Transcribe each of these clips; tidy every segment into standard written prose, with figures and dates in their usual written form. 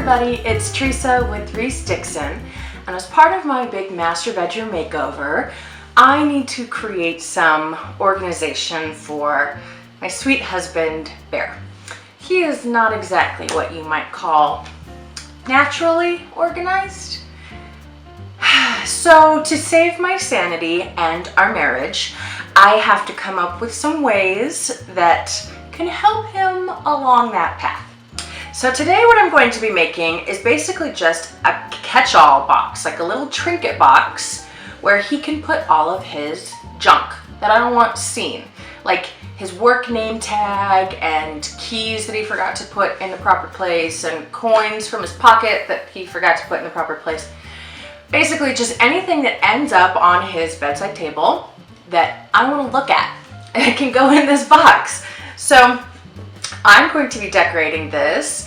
everybody, it's Teresa with Reese Dixon, and as part of my big master bedroom makeover, I need to create some organization for my sweet husband, Bear. He is not exactly what you might call naturally organized. So to save my sanity and our marriage, I have to come up with some ways that can help him along that path. So today what I'm going to be making is basically just a catch-all box, like a little trinket box where he can put all of his junk that I don't want seen, like his work name tag and keys that he forgot to put in the proper place and coins from his pocket that he forgot to put in the proper place. Basically just anything that ends up on his bedside table that I want to look at. It can go in this box. So I'm going to be decorating this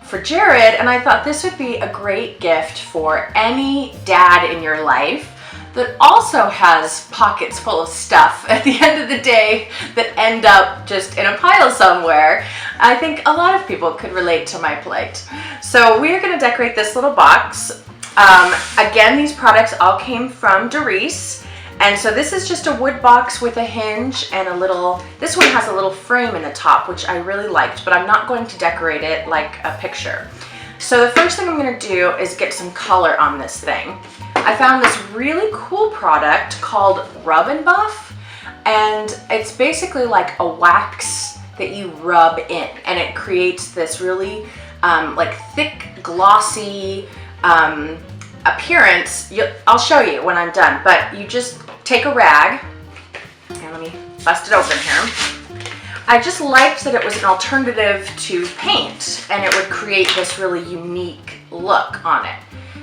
for Jared, and I thought this would be a great gift for any dad in your life that also has pockets full of stuff at the end of the day that end up just in a pile somewhere. I think a lot of people could relate to my plight. So we're going to decorate this little box. Again, these products all came from Doris. And so this is just a wood box with a hinge and a little, this one has a little frame in the top, which I really liked, but I'm not going to decorate it like a picture. So the first thing I'm going to do is get some color on this thing. I found this really cool product called Rub and Buff, and it's basically like a wax that you rub in, and it creates this really like thick, glossy appearance. I'll show you when I'm done, but you just take a rag, and let me bust it open here. I just liked that it was an alternative to paint, and it would create this really unique look on it.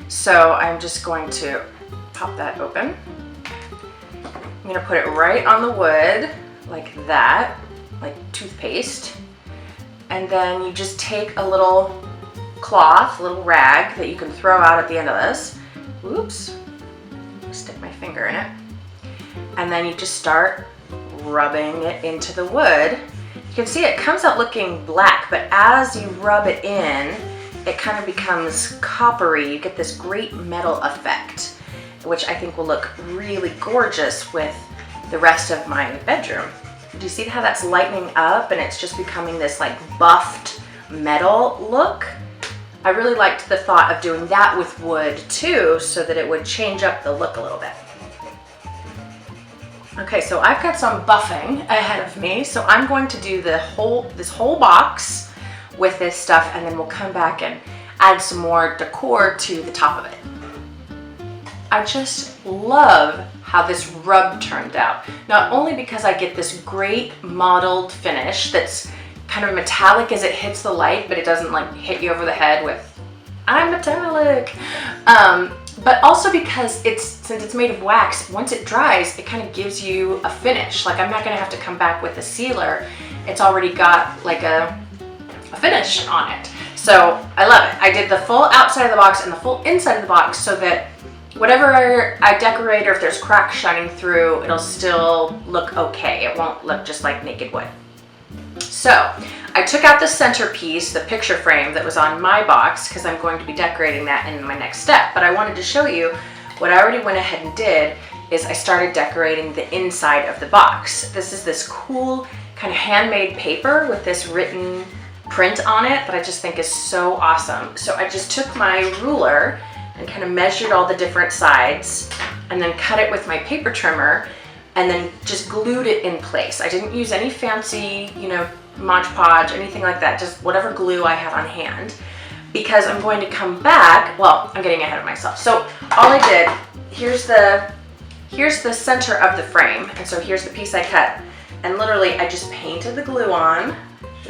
So I'm just going to pop that open. I'm going to put it right on the wood like that, like toothpaste. And then you just take a little cloth, a little rag that you can throw out at the end of this. Oops, stick my finger in it. And then you just start rubbing it into the wood. You can see it comes out looking black, but as you rub it in, it kind of becomes coppery. You get this great metal effect, which I think will look really gorgeous with the rest of my bedroom. Do you see how that's lightening up and it's just becoming this like buffed metal look? I really liked the thought of doing that with wood too, so that it would change up the look a little bit. Okay, so I've got some buffing ahead of me, so I'm going to do this whole box with this stuff, and then we'll come back and add some more decor to the top of it. I just love how this rub turned out. Not only because I get this great mottled finish that's kind of metallic as it hits the light, but it doesn't like hit you over the head with, I'm metallic. But also because since it's made of wax, once it dries, it kind of gives you a finish. Like I'm not gonna have to come back with a sealer. It's already got like a finish on it. So I love it. I did the full outside of the box and the full inside of the box so that whatever I decorate, or if there's cracks shining through, it'll still look okay. It won't look just like naked wood. So I took out the centerpiece, the picture frame that was on my box, because I'm going to be decorating that in my next step. But I wanted to show you what I already went ahead and did is I started decorating the inside of the box. This is this cool kind of handmade paper with this written print on it that I just think is so awesome. So I just took my ruler and kind of measured all the different sides and then cut it with my paper trimmer and then just glued it in place. I didn't use any fancy, Mod Podge, anything like that, just whatever glue I had on hand, because I'm going to come back, well, I'm getting ahead of myself. So all I did, here's the center of the frame, and so here's the piece I cut, and literally I just painted the glue on,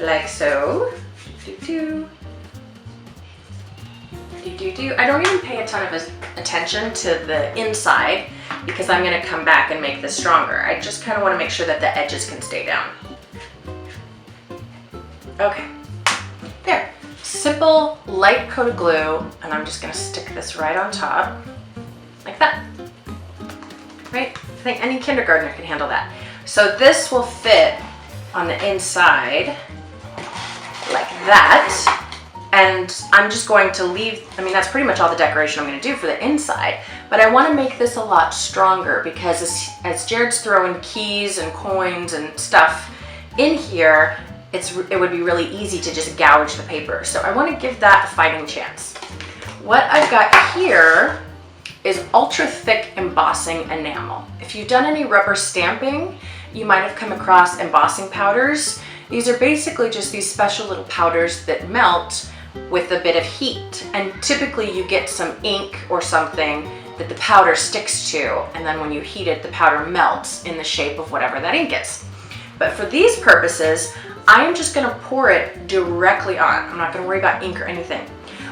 like so. I don't even pay a ton of attention to the inside because I'm going to come back and make this stronger. I just kind of want to make sure that the edges can stay down. Okay, there. Simple, light coat of glue, and I'm just going to stick this right on top, like that. Right? I think any kindergartner can handle that. So this will fit on the inside like that. And I'm just going to leave, I mean, that's pretty much all the decoration I'm going to do for the inside, but I want to make this a lot stronger because as Jared's throwing keys and coins and stuff in here, it would be really easy to just gouge the paper. So I want to give that a fighting chance. What I've got here is ultra thick embossing enamel. If you've done any rubber stamping, you might have come across embossing powders. These are basically just these special little powders that melt with a bit of heat. And typically you get some ink or something that the powder sticks to, and then when you heat it, the powder melts in the shape of whatever that ink is. But for these purposes, I am just gonna pour it directly on. I'm not gonna worry about ink or anything.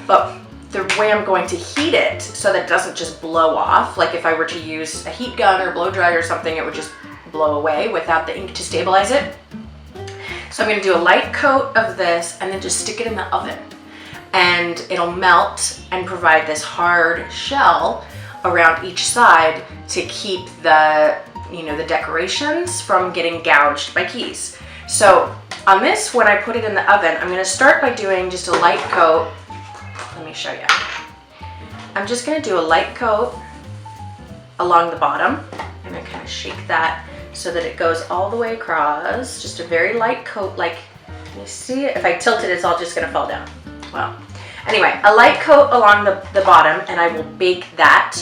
But the way I'm going to heat it so that it doesn't just blow off, like if I were to use a heat gun or blow dryer or something, it would just blow away without the ink to stabilize it. So I'm gonna do a light coat of this and then just stick it in the oven. And it'll melt and provide this hard shell around each side to keep the, the decorations from getting gouged by keys. So on this, when I put it in the oven, I'm gonna start by doing just a light coat. Let me show you. I'm just gonna do a light coat along the bottom. I'm gonna kind of shake that so that it goes all the way across. Just a very light coat, like, you see it? If I tilt it, it's all just gonna fall down. Well, anyway, a light coat along the bottom, and I will bake that.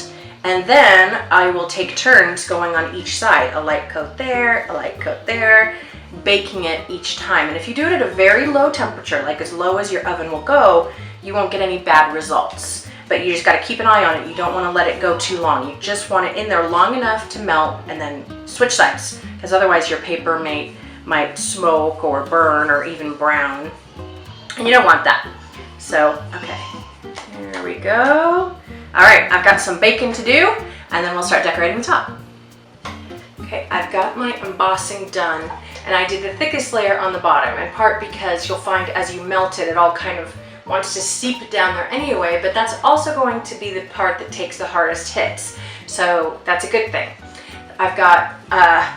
And then I will take turns going on each side. A light coat there, a light coat there, baking it each time. And if you do it at a very low temperature, like as low as your oven will go, you won't get any bad results. But you just gotta keep an eye on it. You don't wanna let it go too long. You just want it in there long enough to melt and then switch sides. Because otherwise your paper might smoke or burn or even brown. And you don't want that. So, okay, there we go. All right, I've got some baking to do, and then we'll start decorating the top. Okay, I've got my embossing done, and I did the thickest layer on the bottom, in part because you'll find as you melt it, it all kind of wants to seep down there anyway, but that's also going to be the part that takes the hardest hits. So that's a good thing. I've got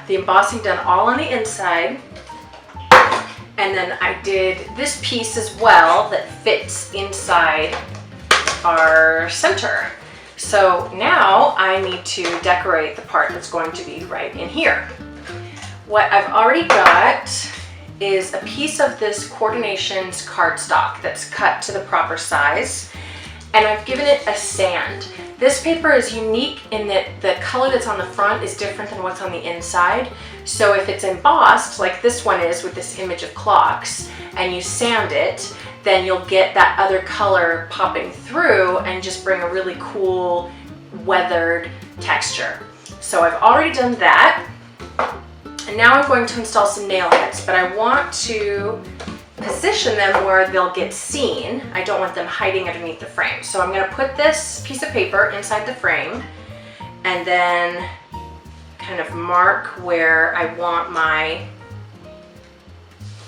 the embossing done all on the inside. And then I did this piece as well that fits inside our center. So now I need to decorate the part that's going to be right in here. What I've already got is a piece of this Coordinations cardstock that's cut to the proper size, and I've given it a sand. This paper is unique in that the color that's on the front is different than what's on the inside. So if it's embossed, like this one is with this image of clocks, and you sand it, then you'll get that other color popping through and just bring a really cool weathered texture. So I've already done that. And now I'm going to install some nail heads, but I want to position them where they'll get seen. I don't want them hiding underneath the frame. So I'm going to put this piece of paper inside the frame and then kind of mark where I want my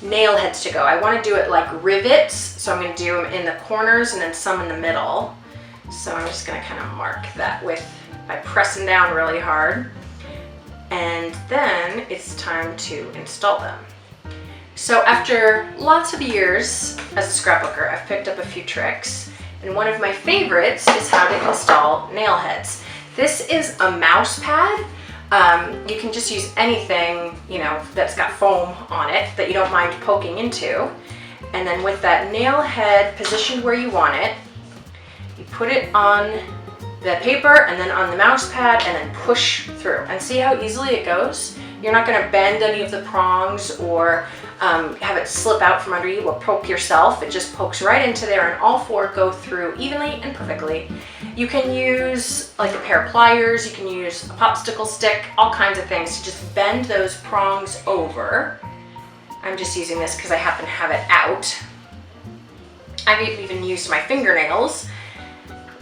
nail heads to go. I want to do it like rivets, so I'm going to do them in the corners and then some in the middle. So I'm just going to kind of mark that by pressing down really hard. And then it's time to install them. So after lots of years as a scrapbooker, I've picked up a few tricks, and one of my favorites is how to install nail heads. This is a mouse pad. You can just use anything, that's got foam on it that you don't mind poking into. And then with that nail head positioned where you want it, you put it on the paper and then on the mouse pad and then push through. And see how easily it goes? You're not going to bend any of the prongs or have it slip out from under you or poke yourself. It just pokes right into there and all four go through evenly and perfectly. You can use like a pair of pliers, you can use a popsicle stick, all kinds of things to just bend those prongs over. I'm just using this because I happen to have it out. I've even used my fingernails,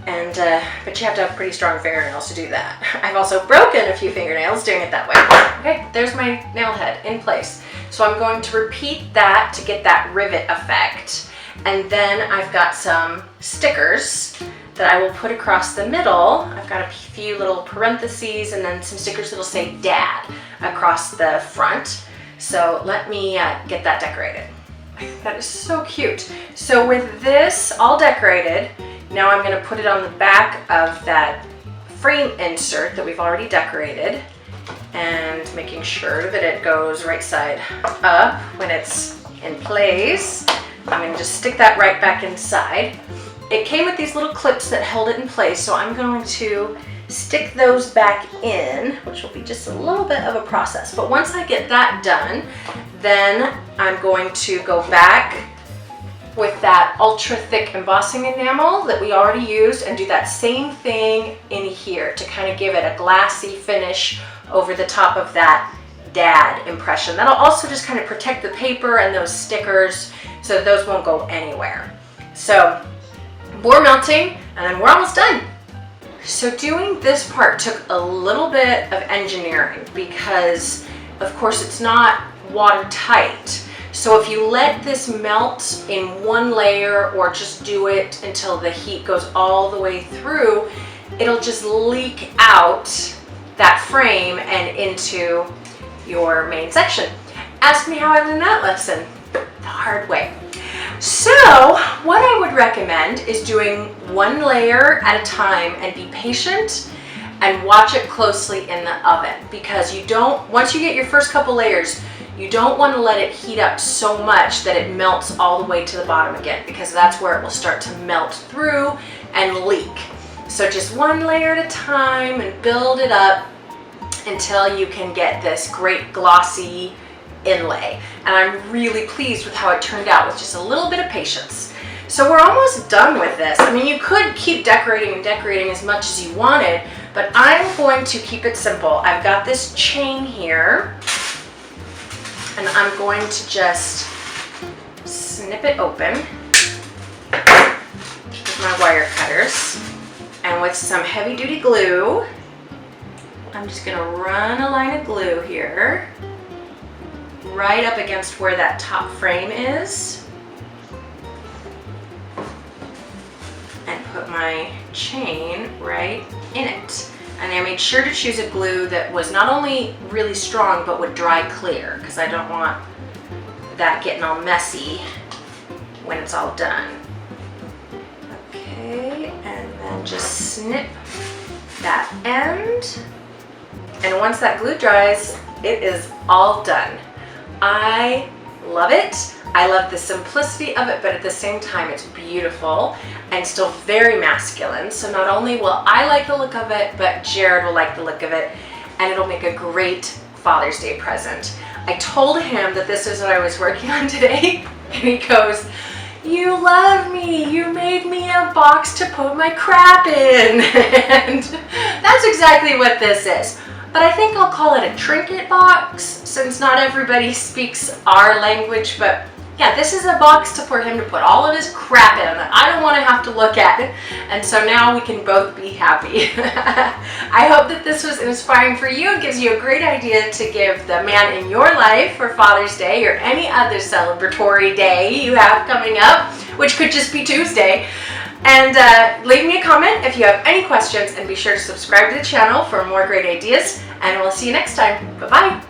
but you have to have pretty strong fingernails to do that. I've also broken a few fingernails doing it that way. Okay, there's my nail head in place. So I'm going to repeat that to get that rivet effect. And then I've got some stickers that I will put across the middle. I've got a few little parentheses and then some stickers that'll say Dad across the front. So let me get that decorated. That is so cute. So with this all decorated, now I'm going to put it on the back of that frame insert that we've already decorated, and making sure that it goes right side up when it's in place. I'm going to just stick that right back inside. It came with these little clips that held it in place, so I'm going to stick those back in, which will be just a little bit of a process. But once I get that done, then I'm going to go back with that ultra thick embossing enamel that we already used and do that same thing in here to kind of give it a glassy finish over the top of that dad impression. That'll also just kind of protect the paper and those stickers so that those won't go anywhere. So more melting, and then we're almost done. So doing this part took a little bit of engineering because of course it's not watertight. So if you let this melt in one layer or just do it until the heat goes all the way through, it'll just leak out that frame and into your main section. Ask me how I learned that lesson. The hard way. So what I would recommend is doing one layer at a time and be patient and watch it closely in the oven, because you don't, once you get your first couple layers, you don't want to let it heat up so much that it melts all the way to the bottom again, because that's where it will start to melt through and leak. So just one layer at a time and build it up until you can get this great glossy inlay. And I'm really pleased with how it turned out with just a little bit of patience. So we're almost done with this. I mean, you could keep decorating and decorating as much as you wanted, but I'm going to keep it simple. I've got this chain here, and I'm going to just snip it open with my wire cutters. And with some heavy duty glue, I'm just gonna run a line of glue here, right up against where that top frame is, and put my chain right in it. And I made sure to choose a glue that was not only really strong, but would dry clear, because I don't want that getting all messy when it's all done. Okay, and then just snip that end. And once that glue dries, it is all done. I love it. I love the simplicity of it, but at the same time, it's beautiful and still very masculine. So not only will I like the look of it, but Jared will like the look of it, and it'll make a great Father's Day present. I told him that this is what I was working on today, and he goes, "You love me. You made me a box to put my crap in." And that's exactly what this is. But I think I'll call it a trinket box, since not everybody speaks our language. But yeah, this is a box for him to put all of his crap in that I don't want to have to look at. And so now we can both be happy. I hope that this was inspiring for you and gives you a great idea to give the man in your life for Father's Day or any other celebratory day you have coming up, which could just be Tuesday. And leave me a comment if you have any questions, and be sure to subscribe to the channel for more great ideas, and we'll see you next time. Bye-bye.